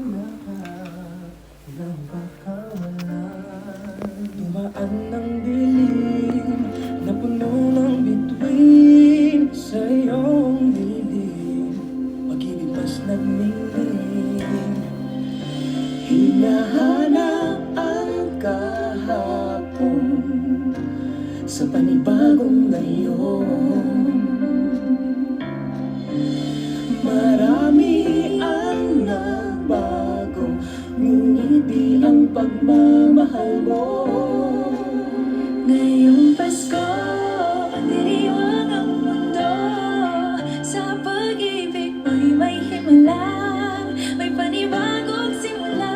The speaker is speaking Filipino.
lahat ng pagkawalan. Dumaan ng dilim na puno ng bituin sa iyong dilim, pag-ibig mas nagmingin. Hinahanap ang kahapon sa panibagong ngayon. Marami ang nagbago, ngunit di ang pagmamahal mo. Ngayong Pasko, pagdiriwang ang mundo. Sa pag-ibig mo'y may himala, may panibagong simula.